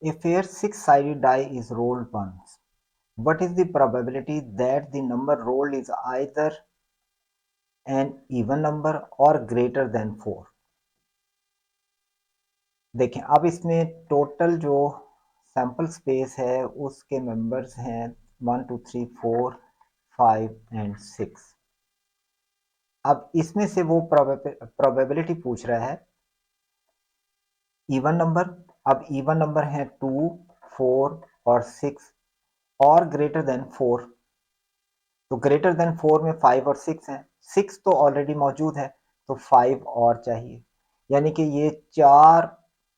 A fair six-sided die is rolled once. What is the probability that the number rolled is either an even number or greater than 4? देखें, अब इसमें total जो sample space है उसके members हैं 1 2 3 4 5 and 6। अब इसमें से वो प्रोबेबिलिटी पूछ रहा है इवन नंबर। अब इवन नंबर है 2 4 और 6 और ग्रेटर देन 4। तो ग्रेटर देन 4 में 5 और 6 हैं, 6 तो ऑलरेडी मौजूद है तो 5 और चाहिए, यानी कि ये 4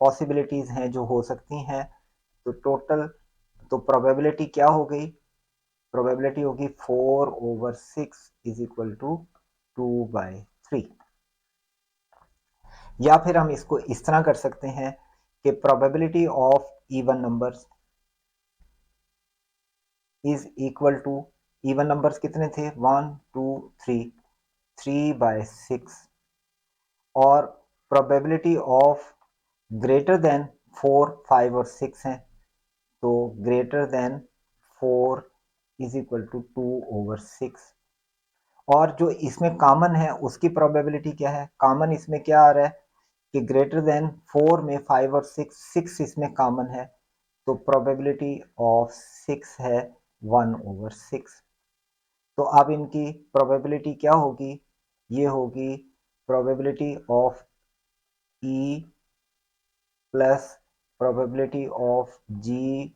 पॉसिबिलिटीज हैं जो हो सकती हैं। तो टोटल तो प्रोबेबिलिटी क्या हो गई, प्रोबेबिलिटी होगी 4/6 इज इक्वल टू 2/3। या फिर हम इसको इस तरह कर सकते हैं कि probability of even numbers is equal to, even numbers कितने थे 1 2 3, 3/6 और प्रोबेबिलिटी ऑफ ग्रेटर देन 4 5 और 6 हैं तो greater than 4 is equal to 2/6। और जो इसमें कॉमन है उसकी प्रोबेबिलिटी क्या है, कॉमन इसमें क्या आ रहा है कि ग्रेटर देन 4 में 5 और 6 इसमें कॉमन है तो प्रोबेबिलिटी ऑफ 6 है 1/6। तो अब इनकी प्रोबेबिलिटी क्या होगी, ये होगी probability of E plus probability of G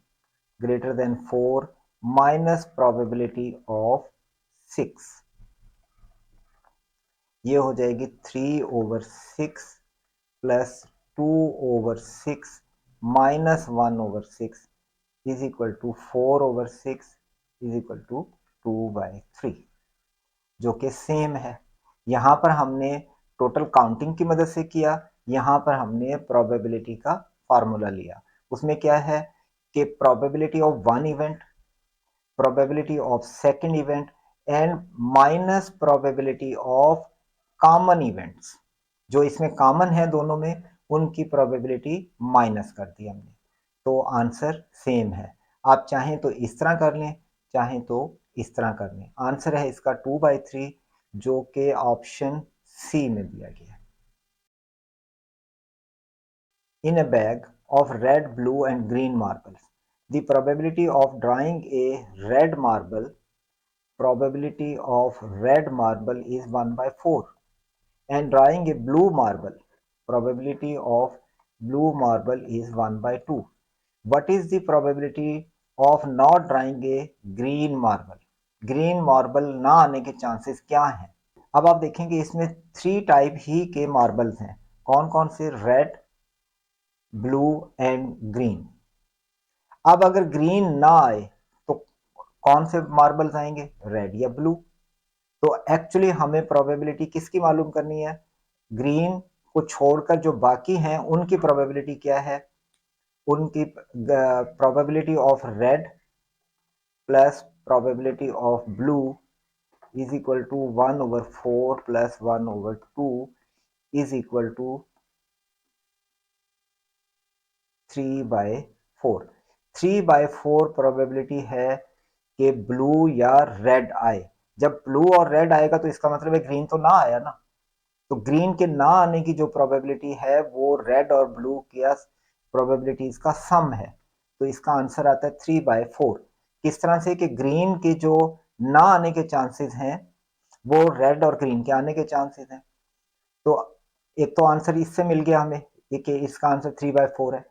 greater than 4 minus probability of 6। ये हो जाएगी 3/6 plus 2/6 minus 1/6 is equal to 4/6 is equal to 2/3, जो कि सेम है। यहाँ पर हमने टोटल काउंटिंग की मदद से किया, यहाँ पर हमने प्रोबेबिलिटी का फार्मूला लिया। उसमें क्या है कि probability of one event, probability of second event and minus probability of common events, जो इसमें कॉमन है दोनों में उनकी प्रोबेबिलिटी माइनस कर दी हमने, तो आंसर सेम है। आप चाहें तो इस तरह कर लें, चाहें तो इस तरह कर लें। आंसर है इसका 2/3 जो कि ऑप्शन सी में दिया गया है। In a bag of red, blue and green marbles, the probability of drawing a red marble, probability of red marble is 1/4, and drawing a blue marble, probability of blue marble is 1/2. What is the probability of not drawing a green marble? Green marble ना आने के chances क्या हैं? अब आप देखेंगे इसमें 3 type ही के मार्बल्स हैं। कौन कौन से? Red, blue and green. अब अगर ग्रीन ना आए तो कौन से मार्बल्स आएंगे? रेड या ब्लू। तो एक्चुअली हमें प्रोबेबिलिटी किसकी मालूम करनी है? ग्रीन को छोड़कर जो बाकी हैं उनकी प्रोबेबिलिटी क्या है? उनकी probability of red plus probability of blue is equal to 1/4 plus 1/2 is equal to 3/4। 3/4 probability है कि ब्लू या रेड आए। जब ब्लू और रेड आएगा तो इसका मतलब है ग्रीन तो ना आया ना, तो ग्रीन के ना आने की जो प्रोबेबिलिटी है वो रेड और ब्लू की प्रोबेबिलिटीज का सम है। तो इसका आंसर आता है 3/4। किस तरह से कि ग्रीन के जो ना आने के चांसेस हैं वो रेड और ग्रीन के आने के चांसेस हैं। तो एक तो आंसर इससे मिल गया हमें कि इसका आंसर 3/4 है।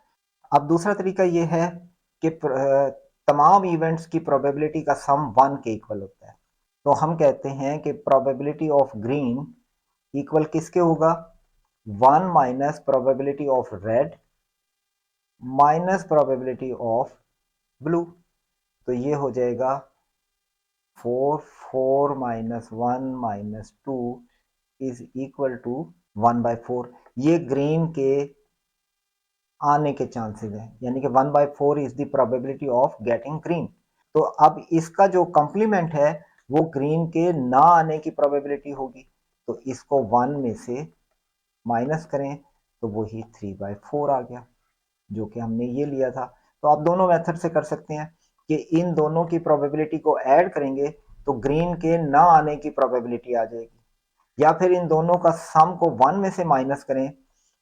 अब दूसरा तरीका ये है कि तमाम इवेंट्स की प्रोबेबिलिटी का सम 1 के इक्वल होता है। तो हम कहते हैं कि प्रोबेबिलिटी ऑफ ग्रीन इक्वल किसके होगा? 1 minus probability of red minus probability of blue. तो ये हो जाएगा 4 minus 1 minus 2 is equal to 1/4। ये ग्रीन के आने के चांसेस हैं, यानी कि 1/4 is the probability of getting green. तो अब इसका जो कॉम्प्लीमेंट है वो ग्रीन के ना आने की प्रोबेबिलिटी होगी, तो इसको 1 में से माइनस करें तो वही 3/4 आ गया जो कि हमने ये लिया था। तो आप दोनों मेथड से कर सकते हैं कि इन दोनों की प्रोबेबिलिटी को ऐड करेंगे तो ग्रीन के ना आने की प्रोबेबिलिटी आ जाएगी, या फिर इन दोनों का सम को 1 में से माइनस करें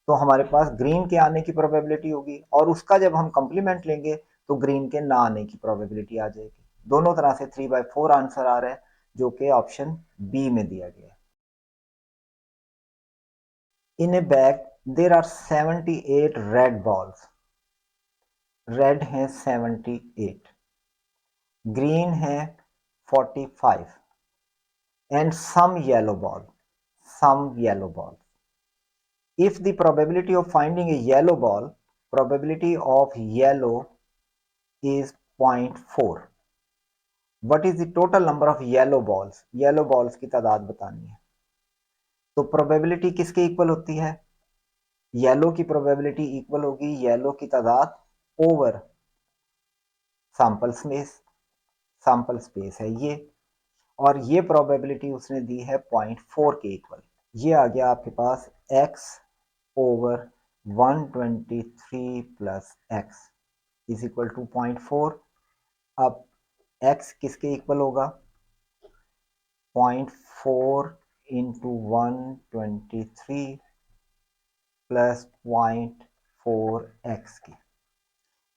तो हमारे पास ग्रीन के आने की प्रोबेबिलिटी होगी, और उसका जब हम कंप्लीमेंट लेंगे तो ग्रीन के ना आने की प्रोबेबिलिटी आ जाएगी। दोनों तरह से 3/4 आंसर आ रहा है, जो कि ऑप्शन बी में दिया गया है। In a bag there are 78 red balls, red है 78, ग्रीन है 45 and some yellow ball, some yellow ball. If the probability of finding a yellow ball, probability of yellow is 0.4. What is the total number of yellow balls? Yellow balls की तादाद बतानी है। तो probability किसके equal होती है? Yellow की probability equal होगी येलो की तादाद over sample space, sample space है ये, और ये probability उसने दी है 0.4 के इक्वल। ये आ गया आपके पास x over 123 plus x is equal to 0.4। अब x किसके इक्वल होगा? 0.4 इंटू 123 प्लस 0.4x की,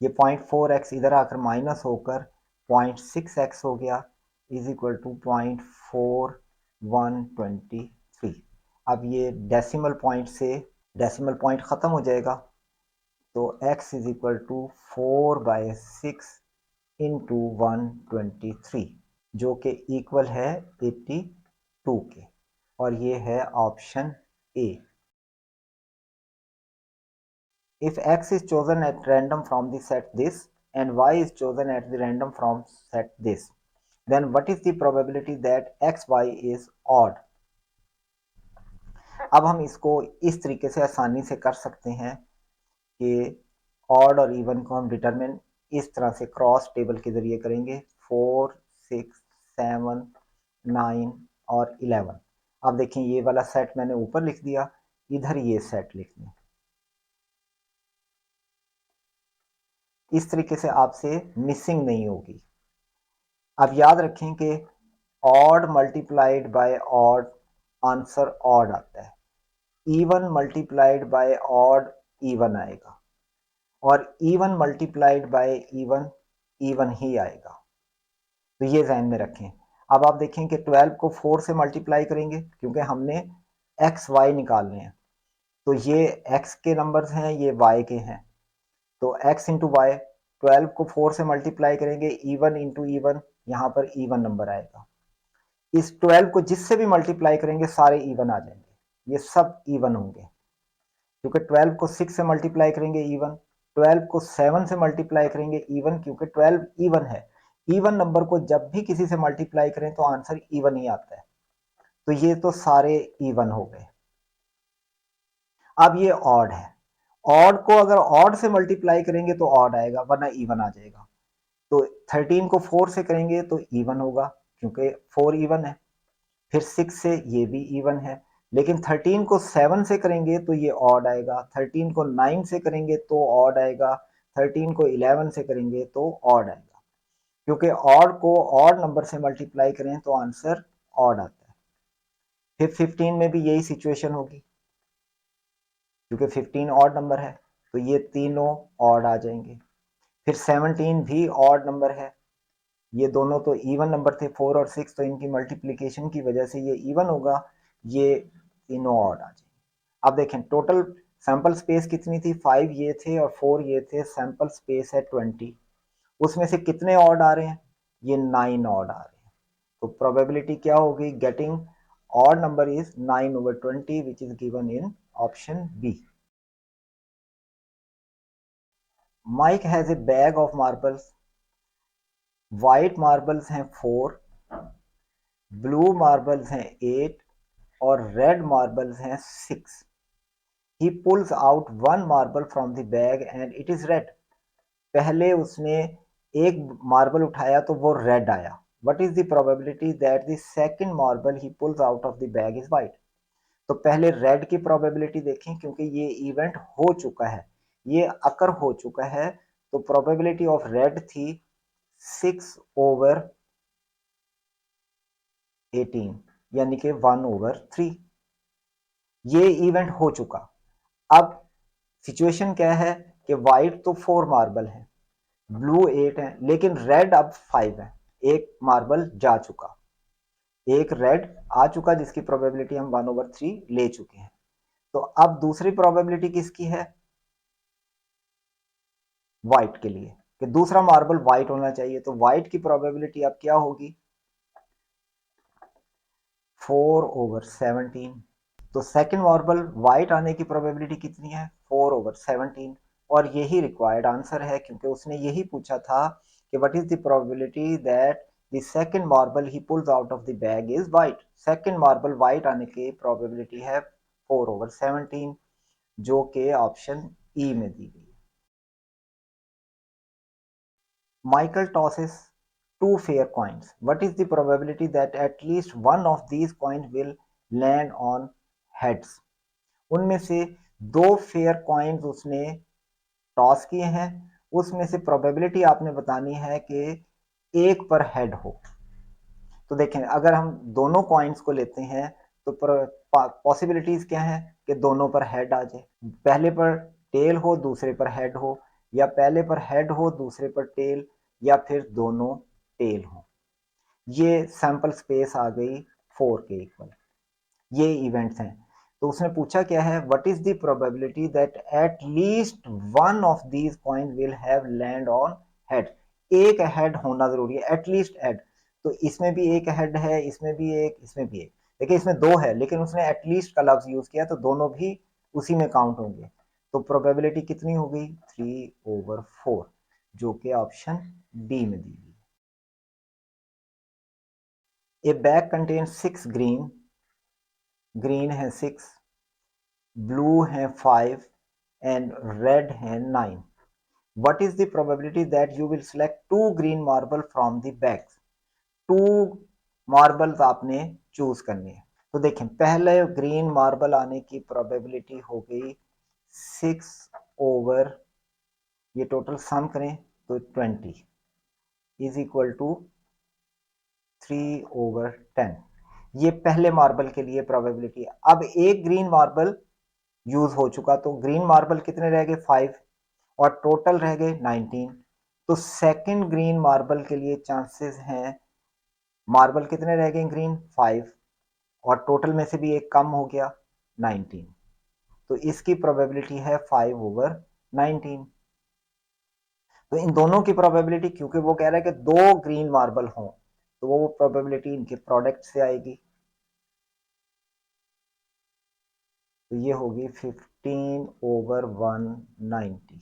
ये 0.4x इधर आकर माइनस होकर 0.6x हो गया, इज इक्वल टू 0.4123। अब ये डेसिमल पॉइंट से डेसिमल पॉइंट ख़त्म हो जाएगा, तो x is equal to 4/6 into 123, जो कि इक्वल है 82 के, और ये है option A. If x is chosen at random from the set this and y is chosen at the random from set this, then what is the probability that xy is odd? अब हम इसको इस तरीके से आसानी से कर सकते हैं कि ऑड और इवन को हम डिटरमिन इस तरह से क्रॉस टेबल के जरिए करेंगे, 4, 6, 7, 9 और 11। अब देखें ये वाला सेट मैंने ऊपर लिख दिया, इधर ये सेट लिख दें, इस तरीके से आपसे मिसिंग नहीं होगी। अब याद रखें कि odd multiplied by odd answer odd आता है, even multiplied by odd even आएगा, और even multiplied by even even he आएगा। तो ये ध्यान में रखें। अब आप देखें कि 12 को 4 से मल्टीप्लाई करेंगे क्योंकि हमने एक्स वाई निकालने हैं, तो ये एक्स के नंबर्स हैं, ये वाई के हैं, तो x इंटू वाई, 12 को 4 से मल्टीप्लाई करेंगे, इवन इंटू इवन, यहाँ पर इवन नंबर आएगा। इस 12 को जिससे भी मल्टीप्लाई करेंगे सारे इवन आ जाएंगे, ये सब इवन होंगे, क्योंकि 12 को 6 से मल्टीप्लाई करेंगे इवन, 12 को 7 से मल्टीप्लाई करेंगे इवन, क्योंकि 12 इवन है। इवन नंबर को जब भी किसी से मल्टीप्लाई करें तो आंसर इवन ही आता है, तो ये तो सारे इवन हो गए। अब ये ऑड है, ऑड को अगर ऑड से मल्टीप्लाई करेंगे तो ऑड आएगा, वरना इवन आ जाएगा। तो 13 को 4 से करेंगे तो इवन होगा क्योंकि 4 इवन है, फिर 6 से ये भी इवन है, लेकिन 13 को 7 से करेंगे तो ये ऑड आएगा, 13 को 9 से करेंगे तो ऑड आएगा, 13 को 11 से करेंगे तो ऑड आएगा, क्योंकि ऑड को ऑड नंबर से मल्टीप्लाई करें तो आंसर ऑड आता है। फिर 15 में भी यही सिचुएशन होगी, क्योंकि 15 ऑड नंबर है तो ये तीनों ऑड आ जाएंगे। फिर 17 भी ऑड नंबर है, ये दोनों तो इवन नंबर थे 4 और 6, तो इनकी मल्टीप्लिकेशन की वजह से ये इवन होगा, ये तीनों ऑड आ जाएंगे। अब देखें टोटल सैंपल स्पेस कितनी थी, 5 ये थे और 4 ये थे, सैंपल स्पेस है 20, उसमें से कितने ऑड आ रहे हैं, ये 9 ऑड आ रहे हैं। तो प्रोबेबिलिटी क्या होगी, getting odd number is 9/20 which is given in option B. Mike has a bag of marbles, white marbles हैं 4, ब्लू मार्बल्स हैं 8 और रेड मार्बल्स हैं 6। ही pools out one marble from the bag and it is red. पहले उसने एक marble उठाया तो वो रेड आया, what is the probability that the second marble he pools out of the bag is white. तो पहले रेड की प्रोबेबिलिटी देखें, क्योंकि ये इवेंट हो चुका है, ये अकर हो चुका है, तो प्रोबेबिलिटी ऑफ रेड थी 6/18 यानी कि 1/3। ये इवेंट हो चुका। अब सिचुएशन क्या है कि व्हाइट तो 4 मार्बल है, ब्लू 8 है, लेकिन रेड अब 5 है। एक मार्बल जा चुका, एक रेड आ चुका जिसकी प्रोबेबिलिटी हम 1/3 ले चुके हैं। तो अब दूसरी प्रोबेबिलिटी किसकी है? व्हाइट के लिए, कि दूसरा मार्बल व्हाइट होना चाहिए। तो व्हाइट की प्रोबेबिलिटी अब क्या होगी? 4/17। तो सेकंड मार्बल व्हाइट आने की प्रोबेबिलिटी कितनी है? 4/17। और यही रिक्वायर्ड आंसर है, क्योंकि उसने यही पूछा था कि what is the probability that the second marble he pools out of the bag is white. Second marble white आने की प्रोबेबिलिटी है 4/17, जो कि ऑप्शन ई में दी गई। Michael tosses two fair coins. What is the probability that at least one of these coins will land on heads? उनमें से दो फेयर कॉइन्स उसने टॉस किए हैं, उसमें से प्रोबेबिलिटी आपने बतानी है कि एक पर हेड हो। तो देखें, अगर हम दोनों कॉइन्स को लेते हैं तो पॉसिबिलिटीज क्या है कि दोनों पर हेड आ जाए। पहले पर टेल हो, दूसरे पर हेड हो, या पहले पर हेड हो, दूसरे पर टेल, या फिर दोनों टेल हो। ये सैंपल स्पेस आ गई 4 के इक्वल। ये इवेंट्स हैं। तो उसने पूछा क्या है, what is the probability that at least one of these coin will have land on head. एक हेड होना जरूरी है, एटलीस्ट हेड। तो इसमें भी एक हेड है, इसमें भी एक, इसमें भी एक। देखिए इसमें दो है, लेकिन उसने एटलीस्ट का लफ्ज यूज किया, तो दोनों भी उसी में काउंट होंगे। तो प्रोबेबिलिटी कितनी हो गई? 3/4, जो कि ऑप्शन डी में दी गई। ए बैग कंटेन 6 ग्रीन, ग्रीन है 6, ब्लू है 5 एंड रेड है 9। What is the probability that you will select two green marble from the bags? To marbles आपने चूज करने हैं। तो देखें, पहले ग्रीन मार्बल आने की प्रोबेबिलिटी हो गई 6/, ये टोटल सम करें तो 20 इज इक्वल टू 3/10। ये पहले मार्बल के लिए प्रोबेबिलिटी है। अब एक ग्रीन मार्बल यूज हो चुका, तो ग्रीन मार्बल कितने रह गए? 5, और टोटल रह गए 19। तो सेकंड ग्रीन मार्बल के लिए चांसेस हैं, मार्बल कितने रह गए ग्रीन? 5, और टोटल में से भी एक कम हो गया 19। तो इसकी प्रोबेबिलिटी है 5/19। तो इन दोनों की प्रोबेबिलिटी, क्योंकि वो कह रहा है कि दो ग्रीन मार्बल हों, तो वो प्रोबेबिलिटी इनके प्रोडक्ट से आएगी। तो ये होगी 15/190,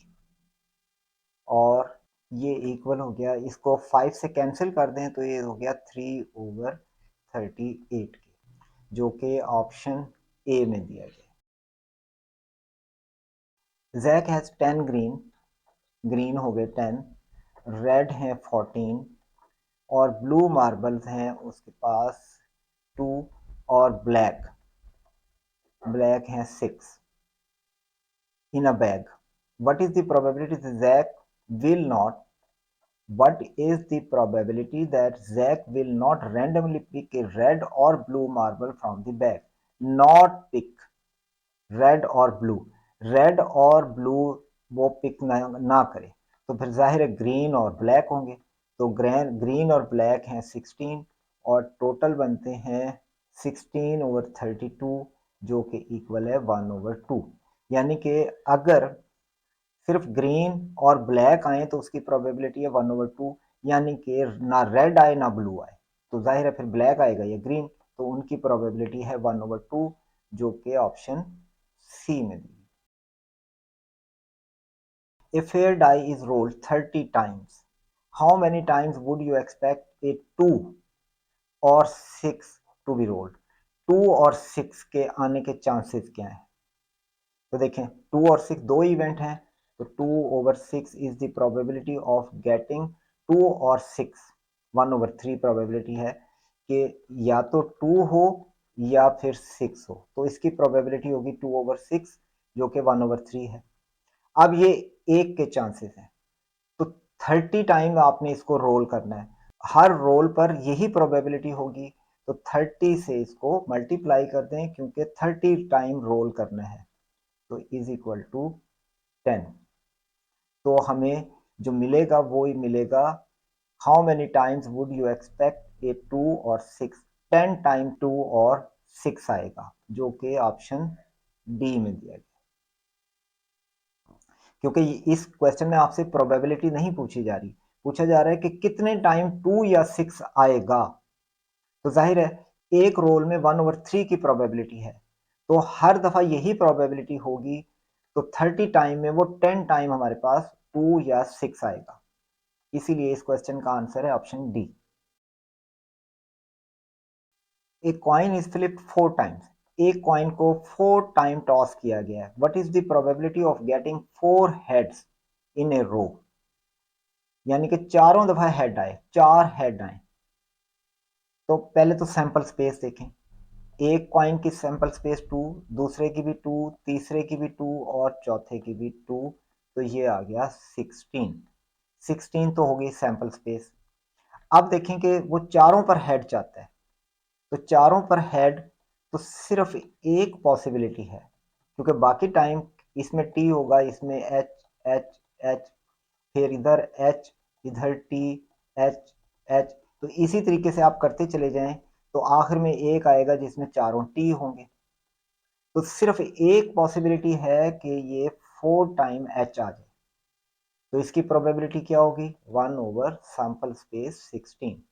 और ये इक्वल हो गया, इसको 5 से कैंसिल कर दें तो ये हो गया 3/38 के, जो कि ऑप्शन ए में दिया गया। जैक हैज 10 ग्रीन, ग्रीन हो गए 10, रेड है 14, और ब्लू मार्बल्स हैं उसके पास 2, और ब्लैक, ब्लैक हैं 6 in a bag. What is the probability that will not What is the probability that Zach will not randomly pick a red or blue marble from the bag? Not pick red or blue. Red और blue वो pick ना करे, तो फिर जाहिर है green और black होंगे। तो ग्रीन और ब्लैक हैं 16, और टोटल बनते हैं 16/32, जो कि इक्वल है 1/2। यानी कि अगर सिर्फ ग्रीन और ब्लैक आए तो उसकी प्रोबेबिलिटी है 1/2, यानी कि ना रेड आए ना ब्लू आए, तो जाहिर है फिर ब्लैक आएगा या ग्रीन, तो उनकी प्रोबेबिलिटी है 1/2, जो कि ऑप्शन सी में दी। A fair die is rolled 30 times. How many times would you expect a 2 or 6 to be rolled? 2 और 6 के आने के चांसेस क्या हैं? तो देखें, 2 और 6 दो इवेंट हैं, तो 2/6 is the probability of getting 2 और 6। 1/3 प्रोबेबिलिटी है कि या तो 2 हो या फिर 6 हो, तो इसकी प्रोबेबिलिटी होगी 2/6, जो कि 1/3 है। अब ये एक के चांसेस हैं, 30 टाइम आपने इसको रोल करना है, हर रोल पर यही प्रोबेबिलिटी होगी, तो 30 से इसको मल्टीप्लाई कर दें क्योंकि 30 टाइम रोल करना है, तो इज इक्वल टू 10। तो हमें जो मिलेगा वो ही मिलेगा, how many times would you expect a 2 और 6, 10 टाइम 2 और 6 आएगा, जो कि ऑप्शन डी में दिया गया। क्योंकि इस क्वेश्चन में आपसे प्रोबेबिलिटी नहीं पूछी जा रही, पूछा जा रहा है कि कितने टाइम 2 या 6 आएगा। तो जाहिर है एक रोल में 1/3 की प्रोबेबिलिटी है, तो हर दफा यही प्रोबेबिलिटी होगी, तो 30 टाइम में वो 10 टाइम हमारे पास 2 या 6 आएगा। इसीलिए इस क्वेश्चन का आंसर है option D. A coin is flipped 4 times, एक कॉइन को 4 टाइम टॉस किया गया है, what is the probability of getting 4 heads in a row, यानी कि चारों दफा हेड आए, 4 हेड आए। तो पहले तो सैंपल स्पेस देखें, एक कॉइन की सैंपल स्पेस 2, दूसरे की भी 2, तीसरे की भी 2 और चौथे की भी 2, तो ये आ गया 16। 16 तो हो गई सैंपल स्पेस। अब देखें कि वो चारों पर हेड चाहता है, तो चारों पर हेड तो सिर्फ एक पॉसिबिलिटी है, क्योंकि बाकी टाइम इसमें टी होगा, इसमें एच एच एच, फिर इधर एच, इधर टी, एच एच, तो इसी तरीके से आप करते चले जाएं, तो आखिर में एक आएगा जिसमें चारों टी होंगे। तो सिर्फ एक पॉसिबिलिटी है कि ये 4 टाइम एच आ जाए, तो इसकी प्रोबेबिलिटी क्या होगी, 1/सैंपल स्पेस 16।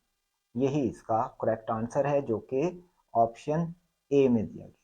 यही इसका करेक्ट आंसर है, जो कि ऑप्शन ए में दिया गया।